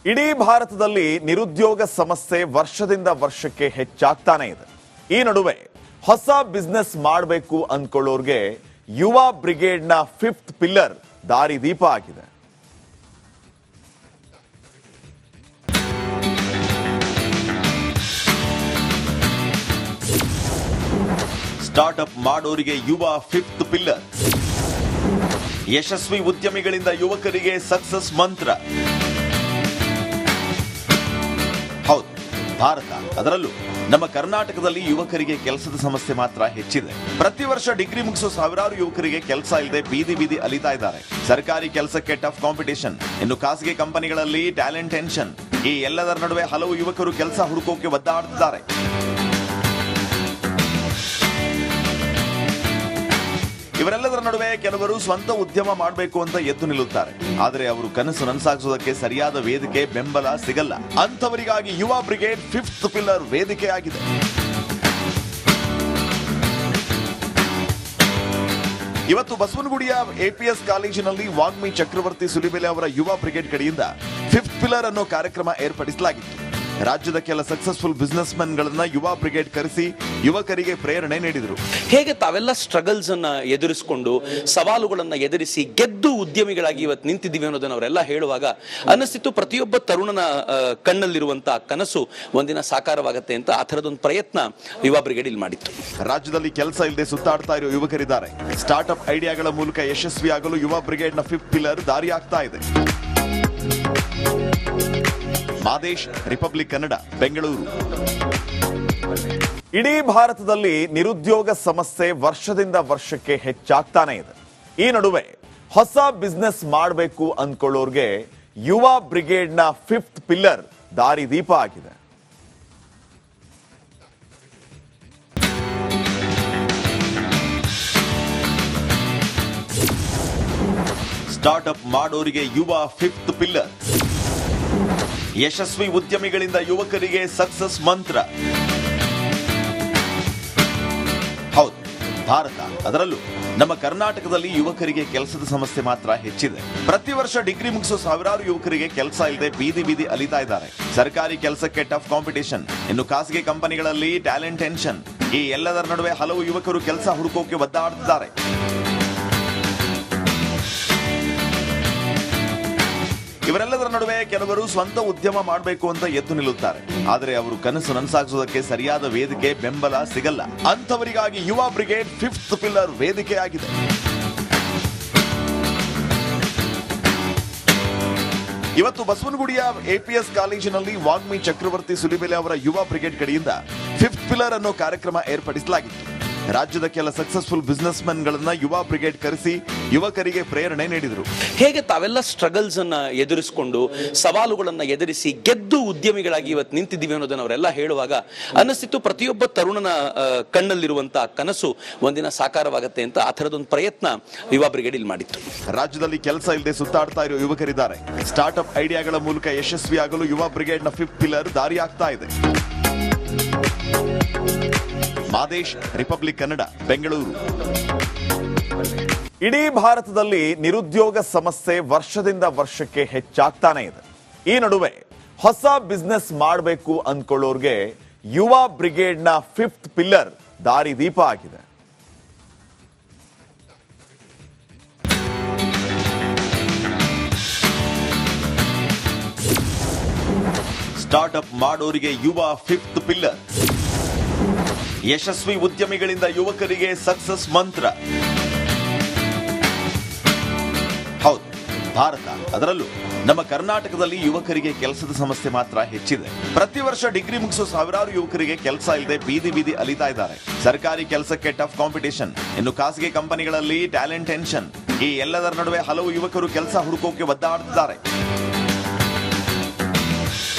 ಇಡೀ ಭಾರತದಲ್ಲಿ ನಿರುದ್ಯೋಗ ಸಮಸ್ಯೆ ವರ್ಷದಿಂದ ವರ್ಷಕ್ಕೆ ಹೆಚ್ಚಾಗ್ತಾನೆ ಇದೆ. ಈ ನಡುವೆ ಹೊಸ ಬಿಸ್ನೆಸ್ ಮಾಡಬೇಕು ಅಂದ್ಕೊಳ್ಳೋರ್ಗೆ ಯುವ ಬ್ರಿಗೇಡ್ನ 5th ಪಿಲ್ಲರ್ ದಾರಿದೀಪ ಆಗಿದೆ. ಸ್ಟಾರ್ಟ್ಅಪ್ ಮಾಡೋರಿಗೆ ಯುವ 5th ಪಿಲ್ಲರ್. ಯಶಸ್ವಿ ಉದ್ಯಮಿಗಳಿಂದ ಯುವಕರಿಗೆ ಸಕ್ಸಸ್ ಮಂತ್ರ. ಹೌದು, ಭಾರತ ಅದರಲ್ಲೂ ನಮ್ಮ ಕರ್ನಾಟಕದಲ್ಲಿ ಯುವಕರಿಗೆ ಕೆಲಸದ ಸಮಸ್ಯೆ ಮಾತ್ರ ಹೆಚ್ಚಿದೆ. ಪ್ರತಿ ವರ್ಷ ಡಿಗ್ರಿ ಮುಗಿಸೋ ಸಾವಿರಾರು ಯುವಕರಿಗೆ ಕೆಲಸ ಇಲ್ಲದೆ ಬೀದಿ ಬೀದಿ ಅಲಿತಾ ಇದ್ದಾರೆ. ಸರ್ಕಾರಿ ಕೆಲಸಕ್ಕೆ ಟಫ್ ಕಾಂಪಿಟೇಷನ್, ಇನ್ನು ಖಾಸಗಿ ಕಂಪನಿಗಳಲ್ಲಿ ಟ್ಯಾಲೆಂಟ್ ಟೆನ್ಷನ್. ಈ ಎಲ್ಲದರ ನಡುವೆ ಹಲವು ಯುವಕರು ಕೆಲಸ ಹುಡುಕೋಕೆ ಒದ್ದಾಡ್ತಿದ್ದಾರೆ. ಇವರೆಲ್ಲದರ ನಡುವೆ ಕೆಲವರು ಸ್ವಂತ ಉದ್ಯಮ ಮಾಡಬೇಕು ಅಂತ ಎದ್ದು ನಿಲ್ಲುತ್ತಾರೆ. ಆದರೆ ಅವರು ಕನಸು ನನಸಾಗಿಸೋದಕ್ಕೆ ಸರಿಯಾದ ವೇದಿಕೆ, ಬೆಂಬಲ ಸಿಗಲ್ಲ. ಅಂಥವರಿಗಾಗಿ ಯುವ ಬ್ರಿಗೇಡ್ 5th ಪಿಲ್ಲರ್ ವೇದಿಕೆ ಆಗಿದೆ. ಇವತ್ತು ಬಸವನಗುಡಿಯ APS ಕಾಲೇಜಿನಲ್ಲಿ ವಾಗ್ಮಿ ಚಕ್ರವರ್ತಿ ಸುಲಿಬೆಲೆ ಅವರ ಯುವ ಬ್ರಿಗೇಡ್ ಕಡೆಯಿಂದ 5th ಪಿಲ್ಲರ್ ಅನ್ನೋ ಕಾರ್ಯಕ್ರಮ ಏರ್ಪಡಿಸಲಾಗಿತ್ತು. ರಾಜ್ಯದ ಕೆಲ ಸಕ್ಸಸ್ಫುಲ್ ಬಿಸ್ನೆಸ್ ಮೆನ್ ಗಳನ್ನ ಯುವ ಬ್ರಿಗೇಡ್ ಕರೆಸಿ ಯುವಕರಿಗೆ ಪ್ರೇರಣೆ ನೀಡಿದರು. ಹೇಗೆ ತಾವೆಲ್ಲ ಸ್ಟ್ರಗಲ್ಸ್ ಅನ್ನ ಎದುರಿಸಿಕೊಂಡು ಸವಾಲುಗಳನ್ನ ಎದುರಿಸಿ ಗೆದ್ದು ಉದ್ಯಮಿಗಳಾಗಿ ಇವತ್ತು ನಿಂತಿದ್ದೀವಿ ಅನ್ನೋದನ್ನ ಅವರೆಲ್ಲ ಹೇಳುವಾಗ ಅನ್ನಿಸ್ತಿತ್ತು, ಪ್ರತಿಯೊಬ್ಬ ತರುಣನ ಕಣ್ಣಲ್ಲಿರುವಂತಹ ಕನಸು ಒಂದಿನ ಸಾಕಾರವಾಗುತ್ತೆ ಅಂತ. ಆ ಥರದೊಂದು ಪ್ರಯತ್ನ ಯುವ ಬ್ರಿಗೇಡ್ ಇಲ್ಲಿ ಮಾಡಿತ್ತು. ರಾಜ್ಯದಲ್ಲಿ ಕೆಲಸ ಇಲ್ಲದೆ ಸುತ್ತಾಡ್ತಾ ಇರೋ ಯುವಕರಿದ್ದಾರೆ. ಸ್ಟಾರ್ಟ್ಅಪ್ ಐಡಿಯಾಗಳ ಮೂಲಕ ಯಶಸ್ವಿಯಾಗಲು ಯುವ ಬ್ರಿಗೇಡ್ನ 5th ಪಿಲ್ಲರ್ ದಾರಿ ಆಗ್ತಾ ಇದೆ. ಮಾದೇಶ್, ರಿಪಬ್ಲಿಕ್ ಕನ್ನಡ, ಬೆಂಗಳೂರು. ಇಡೀ ಭಾರತದಲ್ಲಿ ನಿರುದ್ಯೋಗ ಸಮಸ್ಯೆ ವರ್ಷದಿಂದ ವರ್ಷಕ್ಕೆ ಹೆಚ್ಚಾಗ್ತಾನೆ ಇದೆ. ಈ ನಡುವೆ ಹೊಸ ಬಿಸ್ನೆಸ್ ಮಾಡಬೇಕು ಅಂದ್ಕೊಳ್ಳೋರ್ಗೆ ಯುವ ಬ್ರಿಗೇಡ್ನ 5th ಪಿಲ್ಲರ್ ದಾರಿದೀಪ ಆಗಿದೆ. ಸ್ಟಾರ್ಟ್ಅಪ್ ಮಾಡೋರಿಗೆ ಯುವ 5th ಪಿಲ್ಲರ್. ಯಶಸ್ವಿ ಉದ್ಯಮಿಗಳಿಂದ ಯುವಕರಿಗೆ ಸಕ್ಸಸ್ ಮಂತ್ರ. ಹೌದು, ಭಾರತ ಅದರಲ್ಲೂ ನಮ್ಮ ಕರ್ನಾಟಕದಲ್ಲಿ ಯುವಕರಿಗೆ ಕೆಲಸದ ಸಮಸ್ಯೆ ಮಾತ್ರ ಹೆಚ್ಚಿದೆ. ಪ್ರತಿ ವರ್ಷ ಡಿಗ್ರಿ ಮುಗಿಸೋ ಸಾವಿರಾರು ಯುವಕರಿಗೆ ಕೆಲಸ ಇಲ್ಲದೆ ಬೀದಿ ಬೀದಿ ಅಲಿತಾ ಇದ್ದಾರೆ. ಸರ್ಕಾರಿ ಕೆಲಸಕ್ಕೆ ಟಫ್ ಕಾಂಪಿಟೇಷನ್, ಇನ್ನು ಖಾಸಗಿ ಕಂಪನಿಗಳಲ್ಲಿ ಟ್ಯಾಲೆಂಟ್ ಟೆನ್ಷನ್. ಈ ಎಲ್ಲದರ ನಡುವೆ ಹಲವು ಯುವಕರು ಕೆಲಸ ಹುಡುಕೋಕೆ ಒದ್ದಾಡ್ತಿದ್ದಾರೆ. ಇವರೆಲ್ಲದರ ನಡುವೆ ಕೆಲವರು ಸ್ವಂತ ಉದ್ಯಮ ಮಾಡಬೇಕು ಅಂತ ಎದ್ದು ನಿಲ್ಲುತ್ತಾರೆ. ಆದರೆ ಅವರು ಕನಸು ನನಸಾಗಿಸೋದಕ್ಕೆ ಸರಿಯಾದ ವೇದಿಕೆ, ಬೆಂಬಲ ಸಿಗಲ್ಲ. ಅಂಥವರಿಗಾಗಿ ಯುವ ಬ್ರಿಗೇಡ್ 5th ಪಿಲ್ಲರ್ ವೇದಿಕೆ ಆಗಿದೆ. ಇವತ್ತು ಬಸವನಗುಡಿಯ APS ಕಾಲೇಜಿನಲ್ಲಿ ವಾಗ್ಮಿ ಚಕ್ರವರ್ತಿ ಸುಲಿಬೆಲೆ ಅವರ ಯುವ ಬ್ರಿಗೇಡ್ ಕಡೆಯಿಂದ 5th ಪಿಲ್ಲರ್ ಅನ್ನೋ ಕಾರ್ಯಕ್ರಮ ಏರ್ಪಡಿಸಲಾಗಿತ್ತು. ರಾಜ್ಯದ ಕೆಲ ಸಕ್ಸಸ್ಫುಲ್ ಬಿಸ್ನೆಸ್ ಮೆನ್ ಗಳನ್ನ ಯುವ ಬ್ರಿಗೇಡ್ ಕರೆಸಿ ಯುವಕರಿಗೆ ಪ್ರೇರಣೆ ನೀಡಿದರು. ಹೇಗೆ ತಾವೆಲ್ಲ ಸ್ಟ್ರಗಲ್ಸ್ ಅನ್ನ ಎದುರಿಸಿಕೊಂಡು ಸವಾಲುಗಳನ್ನ ಎದುರಿಸಿ ಗೆದ್ದು ಉದ್ಯಮಿಗಳಾಗಿ ಇವತ್ತು ನಿಂತಿದ್ದೀವಿ ಅನ್ನೋದನ್ನ ಅವರೆಲ್ಲ ಹೇಳುವಾಗ ಅನ್ನಿಸ್ತಿತ್ತು, ಪ್ರತಿಯೊಬ್ಬ ತರುಣನ ಕಣ್ಣಲ್ಲಿರುವಂತಹ ಕನಸು ಒಂದಿನ ಸಾಕಾರವಾಗುತ್ತೆ ಅಂತ. ಆ ಥರದೊಂದು ಪ್ರಯತ್ನ ಯುವ ಬ್ರಿಗೇಡ್ ಇಲ್ಲಿ ಮಾಡಿತ್ತು. ರಾಜ್ಯದಲ್ಲಿ ಕೆಲಸ ಇಲ್ಲದೆ ಸುತ್ತಾಡ್ತಾ ಇರೋ ಯುವಕರಿದ್ದಾರೆ. ಸ್ಟಾರ್ಟ್ಅಪ್ ಐಡಿಯಾಗಳ ಮೂಲಕ ಯಶಸ್ವಿಯಾಗಲು ಯುವ ಬ್ರಿಗೇಡ್ನ 5th ಪಿಲ್ಲರ್ ದಾರಿ ಆಗ್ತಾ ಇದೆ. ಮಾದೇಶ್, ರಿಪಬ್ಲಿಕ್ ಕನ್ನಡ, ಬೆಂಗಳೂರು. ಇಡೀ ಭಾರತದಲ್ಲಿ ನಿರುದ್ಯೋಗ ಸಮಸ್ಯೆ ವರ್ಷದಿಂದ ವರ್ಷಕ್ಕೆ ಹೆಚ್ಚಾಗ್ತಾನೆ ಇದೆ. ಈ ನಡುವೆ ಹೊಸ ಬಿಸ್ನೆಸ್ ಮಾಡಬೇಕು ಅಂದ್ಕೊಳ್ಳೋರ್ಗೆ ಯುವ ಬ್ರಿಗೇಡ್ನ 5th ಪಿಲ್ಲರ್ ದಾರಿದೀಪ ಆಗಿದೆ. ಸ್ಟಾರ್ಟ್ಅಪ್ ಮಾಡೋರಿಗೆ ಯುವ 5th ಪಿಲ್ಲರ್. ಯಶಸ್ವಿ ಉದ್ಯಮಿಗಳಿಂದ ಯುವಕರಿಗೆ ಸಕ್ಸಸ್ ಮಂತ್ರ. ಹೌದು, ಭಾರತ ಅದರಲ್ಲೂ ನಮ್ಮ ಕರ್ನಾಟಕದಲ್ಲಿ ಯುವಕರಿಗೆ ಕೆಲಸದ ಸಮಸ್ಯೆ ಮಾತ್ರ ಹೆಚ್ಚಿದೆ. ಪ್ರತಿ ವರ್ಷ ಡಿಗ್ರಿ ಮುಗಿಸೋ ಸಾವಿರಾರು ಯುವಕರಿಗೆ ಕೆಲಸ ಇಲ್ಲದೆ ಬೀದಿ ಬೀದಿ ಅಲಿತಾ ಇದ್ದಾರೆ. ಸರ್ಕಾರಿ ಕೆಲಸಕ್ಕೆ ಟಫ್ ಕಾಂಪಿಟೇಷನ್, ಇನ್ನು ಖಾಸಗಿ ಕಂಪನಿಗಳಲ್ಲಿ ಟ್ಯಾಲೆಂಟ್ ಟೆನ್ಷನ್. ಈ ಎಲ್ಲದರ ನಡುವೆ ಹಲವು ಯುವಕರು ಕೆಲಸ ಹುಡುಕೋಕೆ ಒದ್ದಾಡ್ತಿದ್ದಾರೆ.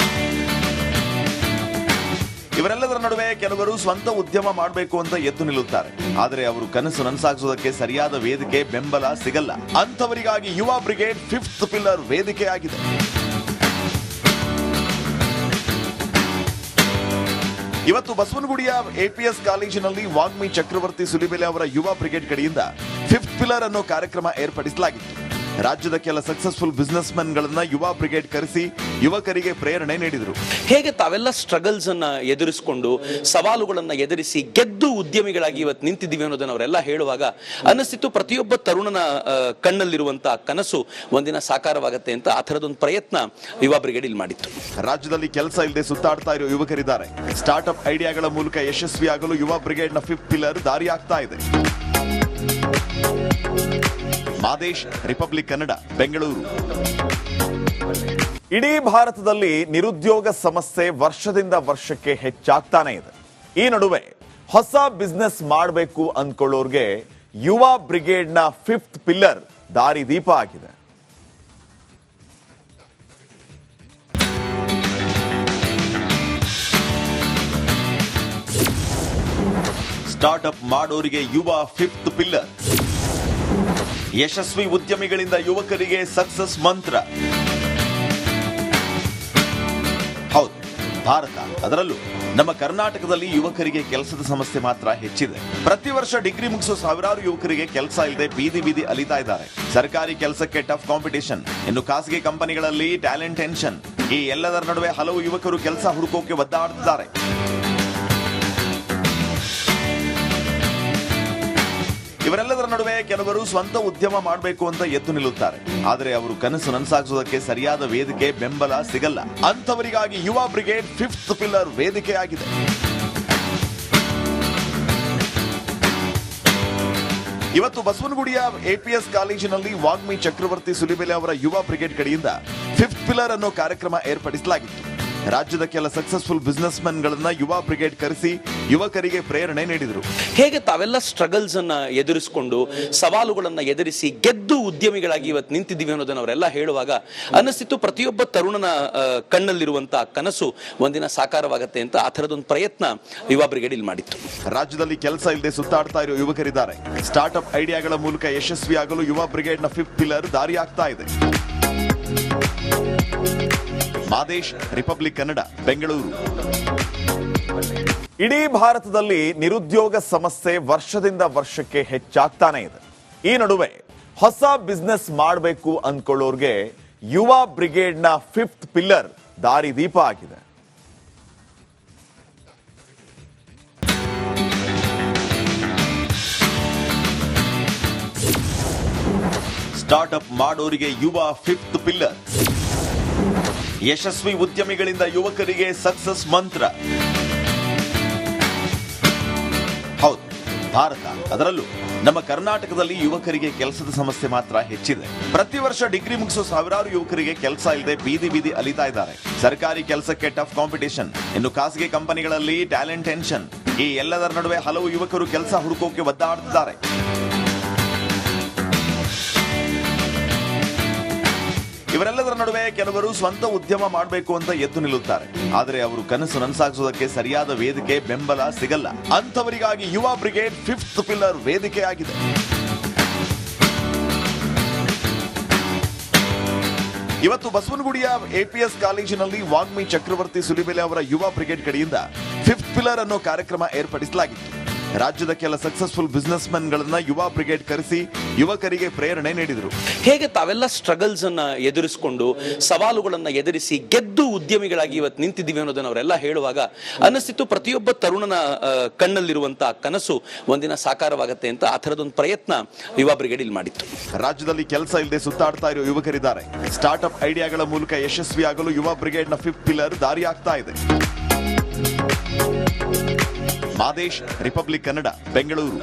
ಇವರೆಲ್ಲದರ ನಡುವೆ ಕೆಲವರು ಸ್ವಂತ ಉದ್ಯಮ ಮಾಡಬೇಕು ಅಂತ ಎದ್ದು ನಿಲ್ಲುತ್ತಾರೆ. ಆದರೆ ಅವರು ಕನಸು ನನಸಾಗಿಸೋದಕ್ಕೆ ಸರಿಯಾದ ವೇದಿಕೆ, ಬೆಂಬಲ ಸಿಗಲ್ಲ. ಅಂಥವರಿಗಾಗಿ ಯುವ ಬ್ರಿಗೇಡ್ 5th ಪಿಲ್ಲರ್ ವೇದಿಕೆ ಆಗಿದೆ. ಇವತ್ತು ಬಸವನಗುಡಿಯ APS ಕಾಲೇಜಿನಲ್ಲಿ ವಾಗ್ಮಿ ಚಕ್ರವರ್ತಿ ಸುಲಿಬೆಲೆ ಅವರ ಯುವ ಬ್ರಿಗೇಡ್ ಕಡೆಯಿಂದ 5th ಪಿಲ್ಲರ್ ಅನ್ನೋ ಕಾರ್ಯಕ್ರಮ ಏರ್ಪಡಿಸಲಾಗಿತ್ತು. ರಾಜ್ಯದ ಕೆಲ ಸಕ್ಸಸ್ಫುಲ್ ಬಿಸಿನೆಸ್ ಮೆನ್ ಗಳನ್ನ ಯುವ ಬ್ರಿಗೇಡ್ ಕರೆಸಿ ಯುವಕರಿಗೆ ಪ್ರೇರಣೆ ನೀಡಿದರು. ಹೇಗೆ ತಾವೆಲ್ಲ ಸ್ಟ್ರಗಲ್ಸ್ ಅನ್ನ ಎದುರಿಸಿಕೊಂಡು ಸವಾಲುಗಳನ್ನ ಎದುರಿಸಿ ಗೆದ್ದು ಉದ್ಯಮಿಗಳಾಗಿ ಇವತ್ತು ನಿಂತಿದ್ದೀವಿ ಅನ್ನೋದನ್ನ ಅವರೆಲ್ಲ ಹೇಳುವಾಗ ಅನಿಸ್ತಿತ್ತು ಪ್ರತಿಯೊಬ್ಬ ತರುಣನ ಕಣ್ಣಲ್ಲಿರುವಂತಹ ಕನಸು ಒಂದಿನ ಸಾಕಾರವಾಗುತ್ತೆ ಅಂತ. ಆ ಥರದೊಂದು ಪ್ರಯತ್ನ ಯುವ ಬ್ರಿಗೇಡ್ ಇಲ್ಲಿ ಮಾಡಿತ್ತು. ರಾಜ್ಯದಲ್ಲಿ ಕೆಲಸ ಇಲ್ಲದೆ ಸುತ್ತಾಡ್ತಾ ಇರೋ ಯುವಕರಿದ್ದಾರೆ. ಸ್ಟಾರ್ಟ್ಅಪ್ ಐಡಿಯಾಗಳ ಮೂಲಕ ಯಶಸ್ವಿಯಾಗಲು ಯುವ ಬ್ರಿಗೇಡ್ ನ 5th ಪಿಲ್ಲರ್ ದಾರಿಯಾಗ್ತಾ ಇದೆ. ಮಾದೇಶ್, ರಿಪಬ್ಲಿಕ್ ಕನ್ನಡ, ಬೆಂಗಳೂರು. ಇಡೀ ಭಾರತದಲ್ಲಿ ನಿರುದ್ಯೋಗ ಸಮಸ್ಯೆ ವರ್ಷದಿಂದ ವರ್ಷಕ್ಕೆ ಹೆಚ್ಚಾಗ್ತಾನೆ ಇದೆ. ಈ ನಡುವೆ ಹೊಸ ಬಿಸ್ನೆಸ್ ಮಾಡಬೇಕು ಅಂದ್ಕೊಳ್ಳೋರ್ಗೆ ಯುವ ಬ್ರಿಗೇಡ್ ನ 5th ಪಿಲ್ಲರ್ ದಾರಿದೀಪ ಆಗಿದೆ. ಸ್ಟಾರ್ಟ್ಅಪ್ ಮಾಡೋರಿಗೆ ಯುವ 5th ಪಿಲ್ಲರ್. ಯಶಸ್ವಿ ಉದ್ಯಮಿಗಳಿಂದ ಯುವಕರಿಗೆ ಸಕ್ಸಸ್ ಮಂತ್ರ. ಹೌದು, ಭಾರತ, ಅದರಲ್ಲೂ ನಮ್ಮ ಕರ್ನಾಟಕದಲ್ಲಿ ಯುವಕರಿಗೆ ಕೆಲಸದ ಸಮಸ್ಯೆ ಮಾತ್ರ ಹೆಚ್ಚಿದೆ. ಪ್ರತಿ ವರ್ಷ ಡಿಗ್ರಿ ಮುಗಿಸೋ ಸಾವಿರಾರು ಯುವಕರಿಗೆ ಕೆಲಸ ಇಲ್ಲದೆ ಬೀದಿ ಬೀದಿ ಅಲಿತಾ ಇದ್ದಾರೆ. ಸರ್ಕಾರಿ ಕೆಲಸಕ್ಕೆ ಟಫ್ ಕಾಂಪಿಟೇಷನ್, ಇನ್ನು ಖಾಸಗಿ ಕಂಪನಿಗಳಲ್ಲಿ ಟ್ಯಾಲೆಂಟ್ ಟೆನ್ಷನ್. ಈ ಎಲ್ಲದರ ನಡುವೆ ಹಲವು ಯುವಕರು ಕೆಲಸ ಹುಡುಕೋಕೆ ಒದ್ದಾಡ್ತಿದ್ದಾರೆ. ಇವರೆಲ್ಲದರ ನಡುವೆ ಕೆಲವರು ಸ್ವಂತ ಉದ್ಯಮ ಮಾಡಬೇಕು ಅಂತ ಎದ್ದು ನಿಲ್ಲುತ್ತಾರೆ. ಆದರೆ ಅವರು ಕನಸು ನನಸಾಗಿಸೋದಕ್ಕೆ ಸರಿಯಾದ ವೇದಿಕೆ, ಬೆಂಬಲ ಸಿಗಲ್ಲ. ಅಂತವರಿಗಾಗಿ ಯುವ ಬ್ರಿಗೇಡ್ 5th ಪಿಲ್ಲರ್ ವೇದಿಕೆಯಾಗಿದೆ. ಇವತ್ತು ಬಸವನಗುಡಿಯ APS ಕಾಲೇಜಿನಲ್ಲಿ ವಾಗ್ಮಿ ಚಕ್ರವರ್ತಿ ಸುಲಿಬೆಲೆ ಅವರ ಯುವ ಬ್ರಿಗೇಡ್ ಕಡೆಯಿಂದ 5th ಪಿಲ್ಲರ್ ಅನ್ನೋ ಕಾರ್ಯಕ್ರಮ ಏರ್ಪಡಿಸಲಾಗಿತ್ತು. ರಾಜ್ಯದ ಕೆಲ ಸಕ್ಸಸ್ಫುಲ್ ಬಿಸಿನೆಸ್ ಮೆನ್ ಗಳನ್ನ ಯುವ ಬ್ರಿಗೇಡ್ ಕರೆಸಿ ಯುವಕರಿಗೆ ಪ್ರೇರಣೆ ನೀಡಿದರು. ಹೇಗೆ ತಾವೆಲ್ಲ ಸ್ಟ್ರಗಲ್ಸ್ ಅನ್ನ ಎದುರಿಸಿಕೊಂಡು ಸವಾಲುಗಳನ್ನ ಎದುರಿಸಿ ಗೆದ್ದು ಉದ್ಯಮಿಗಳಾಗಿ ಇವತ್ತು ನಿಂತಿದ್ದೀವಿ ಅನ್ನೋದನ್ನ ಅವರೆಲ್ಲ ಹೇಳುವಾಗ ಅನಿಸ್ತಿತ್ತು ಪ್ರತಿಯೊಬ್ಬ ತರುಣನ ಕಣ್ಣಲ್ಲಿರುವಂತಹ ಕನಸು ಒಂದಿನ ಸಾಕಾರವಾಗುತ್ತೆ ಅಂತ. ಆ ಥರದೊಂದು ಪ್ರಯತ್ನ ಯುವ ಬ್ರಿಗೇಡ್ ಇಲ್ಲಿ ಮಾಡಿತ್ತು. ರಾಜ್ಯದಲ್ಲಿ ಕೆಲಸ ಇಲ್ಲದೆ ಸುತ್ತಾಡ್ತಾ ಇರೋ ಯುವಕರಿದ್ದಾರೆ. ಸ್ಟಾರ್ಟ್ಅಪ್ ಐಡಿಯಾಗಳ ಮೂಲಕ ಯಶಸ್ವಿಯಾಗಲು ಯುವ ಬ್ರಿಗೇಡ್ ನ 5th ಪಿಲ್ಲರ್ ದಾರಿಯಾಗ್ತಾ ಇದೆ. ಮಾದೇಶ್, ರಿಪಬ್ಲಿಕ್ ಕನ್ನಡ, ಬೆಂಗಳೂರು. ಇಡೀ ಭಾರತದಲ್ಲಿ ನಿರುದ್ಯೋಗ ಸಮಸ್ಯೆ ವರ್ಷದಿಂದ ವರ್ಷಕ್ಕೆ ಹೆಚ್ಚಾಗ್ತಾನೆ ಇದೆ. ಈ ನಡುವೆ ಹೊಸ ಬಿಸ್ನೆಸ್ ಮಾಡಬೇಕು ಅಂದ್ಕೊಳ್ಳೋರ್ಗೆ ಯುವ ಬ್ರಿಗೇಡ್ ನ 5th ಪಿಲ್ಲರ್ ದಾರಿದೀಪ ಆಗಿದೆ. ಸ್ಟಾರ್ಟ್ಅಪ್ ಮಾಡೋರಿಗೆ ಯುವ 5th ಪಿಲ್ಲರ್. ಯಶಸ್ವಿ ಉದ್ಯಮಿಗಳಿಂದ ಯುವಕರಿಗೆ ಸಕ್ಸಸ್ ಮಂತ್ರ. ಹೌದು, ಭಾರತ, ಅದರಲ್ಲೂ ನಮ್ಮ ಕರ್ನಾಟಕದಲ್ಲಿ ಯುವಕರಿಗೆ ಕೆಲಸದ ಸಮಸ್ಯೆ ಮಾತ್ರ ಹೆಚ್ಚಿದೆ. ಪ್ರತಿ ವರ್ಷ ಡಿಗ್ರಿ ಮುಗಿಸೋ ಸಾವಿರಾರು ಯುವಕರಿಗೆ ಕೆಲಸ ಇಲ್ಲದೆ ಬೀದಿ ಬೀದಿ ಅಲಿತಾ ಇದ್ದಾರೆ. ಸರ್ಕಾರಿ ಕೆಲಸಕ್ಕೆ ಟಫ್ ಕಾಂಪಿಟೇಷನ್, ಇನ್ನು ಖಾಸಗಿ ಕಂಪನಿಗಳಲ್ಲಿ ಟ್ಯಾಲೆಂಟ್ ಟೆನ್ಷನ್. ಈ ಎಲ್ಲದರ ನಡುವೆ ಹಲವು ಯುವಕರು ಕೆಲಸ ಹುಡುಕೋಕೆ ಒದ್ದಾಡ್ತಿದ್ದಾರೆ. ಇವರೆಲ್ಲದರ ನಡುವೆ ಕೆಲವರು ಸ್ವಂತ ಉದ್ಯಮ ಮಾಡಬೇಕು ಅಂತ ಎದ್ದು ನಿಲ್ಲುತ್ತಾರೆ. ಆದರೆ ಅವರು ಕನಸು ನನಸಾಗಿಸೋದಕ್ಕೆ ಸರಿಯಾದ ವೇದಿಕೆ, ಬೆಂಬಲ ಸಿಗಲ್ಲ. ಅಂತವರಿಗಾಗಿ ಯುವ ಬ್ರಿಗೇಡ್ 5th ಪಿಲ್ಲರ್ ವೇದಿಕೆಯಾಗಿದೆ. ಇವತ್ತು ಬಸವನಗುಡಿಯ APS ಕಾಲೇಜಿನಲ್ಲಿ ವಾಗ್ಮಿ ಚಕ್ರವರ್ತಿ ಸುಲಿಬೆಲೆ ಅವರ ಯುವ ಬ್ರಿಗೇಡ್ ಕಡೆಯಿಂದ 5th ಪಿಲ್ಲರ್ ಅನ್ನೋ ಕಾರ್ಯಕ್ರಮ ಏರ್ಪಡಿಸಲಾಗಿತ್ತು. ರಾಜ್ಯದ ಕೆಲ ಸಕ್ಸಸ್ಫುಲ್ ಬಿಸಿನೆಸ್ ಮೆನ್ ಗಳನ್ನ ಯುವ ಬ್ರಿಗೇಡ್ ಕರೆಸಿ ಯುವಕರಿಗೆ ಪ್ರೇರಣೆ ನೀಡಿದರು. ಹೇಗೆ ತಾವೆಲ್ಲ ಸ್ಟ್ರಗಲ್ಸ್ ಅನ್ನ ಎದುರಿಸಿಕೊಂಡು ಸವಾಲುಗಳನ್ನ ಎದುರಿಸಿ ಗೆದ್ದು ಉದ್ಯಮಿಗಳಾಗಿ ಇವತ್ತು ನಿಂತಿದ್ದೀವಿ ಅನ್ನೋದನ್ನ ಅವರೆಲ್ಲ ಹೇಳುವಾಗ ಅನಿಸ್ತಿತ್ತು ಪ್ರತಿಯೊಬ್ಬ ತರುಣನ ಕಣ್ಣಲ್ಲಿರುವಂತಹ ಕನಸು ಒಂದಿನ ಸಾಕಾರವಾಗುತ್ತೆ ಅಂತ. ಆ ಥರದೊಂದು ಪ್ರಯತ್ನ ಯುವ ಬ್ರಿಗೇಡ್ ಇಲ್ಲಿ ಮಾಡಿತ್ತು. ರಾಜ್ಯದಲ್ಲಿ ಕೆಲಸ ಇಲ್ಲದೆ ಸುತ್ತಾಡ್ತಾ ಇರೋ ಯುವಕರಿದ್ದಾರೆ. ಸ್ಟಾರ್ಟ್ಅಪ್ ಐಡಿಯಾಗಳ ಮೂಲಕ ಯಶಸ್ವಿಯಾಗಲು ಯುವ ಬ್ರಿಗೇಡ್ ನ 5th ಪಿಲ್ಲರ್ ದಾರಿಯಾಗ್ತಾ ಇದೆ. ಮಾದೇಶ್, ರಿಪಬ್ಲಿಕ್ ಕನ್ನಡ, ಬೆಂಗಳೂರು.